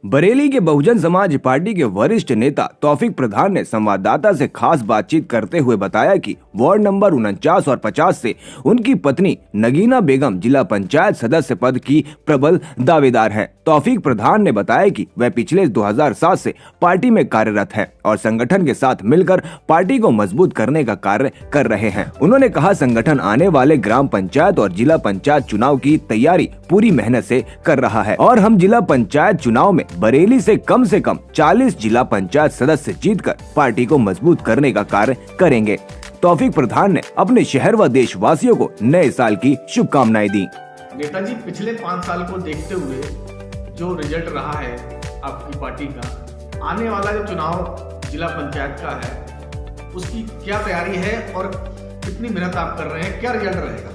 बरेली के बहुजन समाज पार्टी के वरिष्ठ नेता तौफीक प्रधान ने संवाददाता से खास बातचीत करते हुए बताया कि वार्ड नंबर 49 और 50 से उनकी पत्नी नगीना बेगम जिला पंचायत सदस्य पद की प्रबल दावेदार हैं। तौफीक प्रधान ने बताया कि वह पिछले 2007 से पार्टी में कार्यरत हैं और संगठन के साथ मिलकर पार्टी को मजबूत करने का कार्य कर रहे हैं। उन्होंने कहा, संगठन आने वाले ग्राम पंचायत और जिला पंचायत चुनाव की तैयारी पूरी मेहनत से कर रहा है और हम जिला पंचायत चुनाव में बरेली से कम 40 जिला पंचायत सदस्य जीतकर पार्टी को मजबूत करने का कार्य करेंगे। तौफीक प्रधान ने अपने शहर व देशवासियों को नए साल की शुभकामनाएं दी। नेताजी, पिछले 5 साल को देखते हुए जो रिजल्ट रहा है आपकी पार्टी का, आने वाला जो चुनाव जिला पंचायत का है उसकी क्या तैयारी है और कितनी मेहनत आप कर रहे हैं, क्या रिजल्ट रहेगा?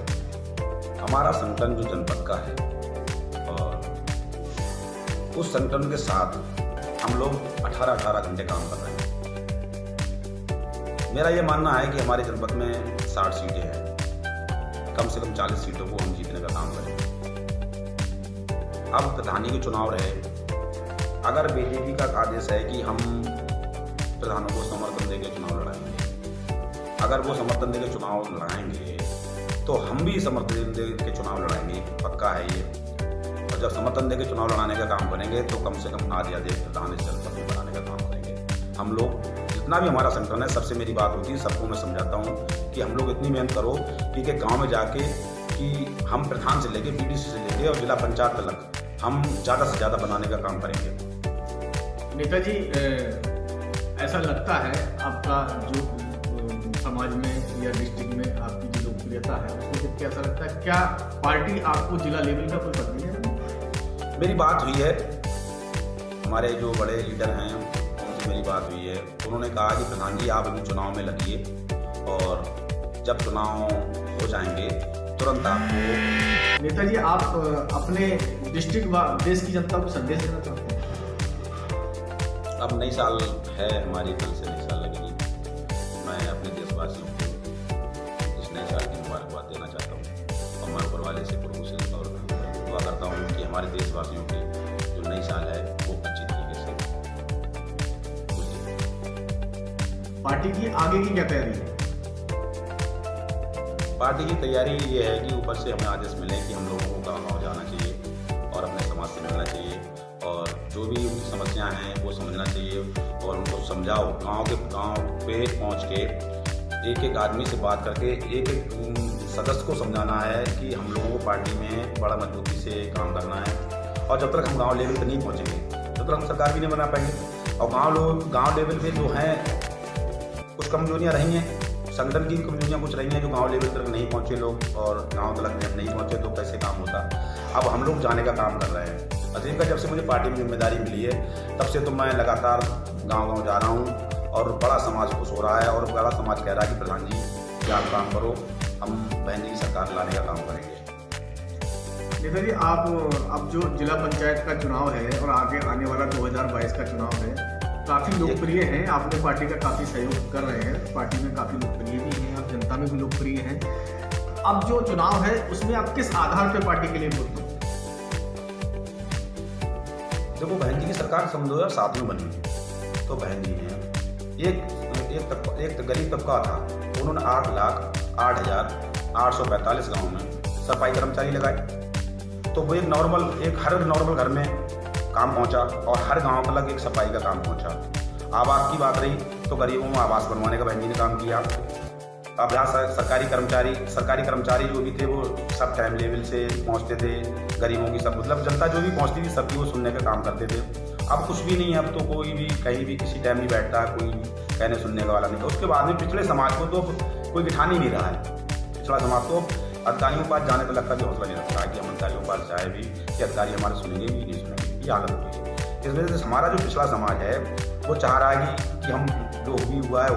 हमारा संगठन जो जनपद का है और उस संगठन के साथ हम लोग 18 घंटे काम कर रहे हैं। मेरा ये मानना है कि हमारे जनपद में 60 सीटें हैं, कम से कम 40 सीटों को हम जीतने का काम करेंगे। अब प्रधानी के चुनाव रहे, अगर बीजेपी का आदेश है कि हम प्रधानों को समर्थन देकर चुनाव लड़ाएंगे, अगर वो समर्थन देकर चुनाव लड़ाएंगे तो हम भी समर्थन देकर चुनाव लड़ाएंगे, पक्का है ये। और जब समर्थन देकर चुनाव लड़ाने का काम करेंगे तो कम से कम आधे प्रधान इस जनपद में बनाने का काम करेंगे। हम लोग जितना भी हमारा संगठन है, सबसे मेरी बात होती है, सबको मैं समझाता हूँ कि हम लोग इतनी मेहनत करो कि गाँव में जाके कि हम प्रधान से लेके बीडीसी से लेके और जिला पंचायत तक हम ज़्यादा से ज़्यादा बनाने का काम करेंगे। नेताजी, ऐसा लगता है आपका जो समाज में या डिस्ट्रिक्ट में आपकी जो लोकप्रियता है उसको देख के ऐसा लगता है क्या पार्टी आपको जिला लेवल का कोई पद नहीं है? मेरी बात हुई है, हमारे जो बड़े लीडर हैं उनसे मेरी बात हुई है। उन्होंने कहा कि प्रधान जी आप अभी चुनाव में लगिए और जब चुनाव हो जाएंगे तुरंत आपको। नेताजी, आप अपने डिस्ट्रिक्ट व देश की जनता को संदेश देना चाहते हैं? अब नई साल है हमारी, कल से नई साल लगेगी। मैं अपने देशवासियों को इस नए साल की मुबारकबाद देना चाहता हूँ और मैं ऊपर वाले से प्रभु से और दुआ करता हूँ कि हमारे देशवासियों की जो नई साल है वो अच्छी तरीके से गुजरे। पार्टी की आगे की क्या तैयारी है? पार्टी की तैयारी ये है कि ऊपर से हमें आदेश मिले कि हम लोगों को गाँव जाना चाहिए और अपने समाज से मिलना चाहिए और जो भी उनकी समस्याएं हैं वो समझना चाहिए और उनको समझाओ। गांव पे पहुंच के एक आदमी से बात करके एक सदस्य को समझाना है कि हम लोगों को पार्टी में बड़ा मजबूती से काम करना है और जब तक हम गांव लेवल पे नहीं पहुंचेंगे तब तक हम सरकार भी नहीं बना पाएंगे। और गांव लेवल पे जो हैं कुछ कमजोरियाँ रही हैं, संगठन की कमजोरियाँ कुछ रही हैं, जो गांव लेवल तक नहीं पहुंचे लोग और गांव तक नहीं पहुंचे तो कैसे काम होता। अब हम लोग जाने का काम कर रहे हैं। अजीब का जब से मुझे पार्टी में जिम्मेदारी मिली है तब से तो मैं लगातार गांव जा रहा हूं और बड़ा समाज खुश हो रहा है और बड़ा समाज कह रहा है कि प्रधान जी क्या आप काम करो, हम बहन जी की सरकार लाने का काम करेंगे। नेताजी, आप अब जो जिला पंचायत का चुनाव है और आगे आने वाला 2022 का चुनाव है, काफ़ी लोकप्रिय हैं, आपने पार्टी का काफ़ी सहयोग कर रहे हैं, पार्टी में काफ़ी लोकप्रिय भी हैं, आप जनता में भी लोकप्रिय हैं। अब जो चुनाव है उसमें आप किस आधार पर पार्टी के लिए वोट दें? देखो, बहन जी की सरकार सन 2007 में बनी तो बहन जी हैं, एक गरीब तबका था, उन्होंने 8,08,845 गाँव में सफाई कर्मचारी लगाए तो वो हर नॉर्मल घर में काम पहुंचा और हर गांव का अलग एक सफाई का काम पहुंचा। आवास की बात रही तो गरीबों में आवास बनवाने का बहन जी ने काम किया। अब यहाँ सरकारी कर्मचारी जो भी थे वो सब टाइम लेवल से पहुँचते थे, गरीबों की सब मतलब जनता जो भी पहुँचती थी सबकी वो सुनने का काम करते थे। अब कुछ भी नहीं है, अब तो कोई भी कहीं भी किसी टाइम नहीं बैठता, कोई कहने सुनने का वाला नहीं था। उसके बाद में पिछले समाज को तो कोई बिठान ही नहीं रहा है। पिछड़ा समाज तो अधिकारियों के पास जाने पर लगता भी हौसला नहीं रखता है कि हम अधिकारियों के पास जाए भी कि अधिकारी हमारे सुनेंगे भी नहीं सुनेंगे, ये हालत हुई है। इस वजह से हमारा जो पिछड़ा समाज है वो चाह रहा है कि हम जो भी हुआ है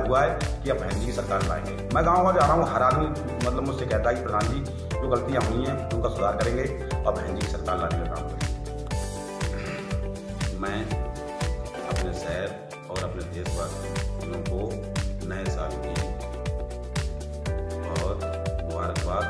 कि अब बहन जी की सरकार लाएंगे। मैं गाँव जा रहा हूँ, हर आदमी मतलब मुझसे कहता है कि प्रधान जी जो गलतियाँ हुई हैं उनका सुधार करेंगे और बहन जी की सरकार लाने का काम करेंगे। मैं अपने शहर और अपने देशवासियों को नए साल की और मुबारकबाद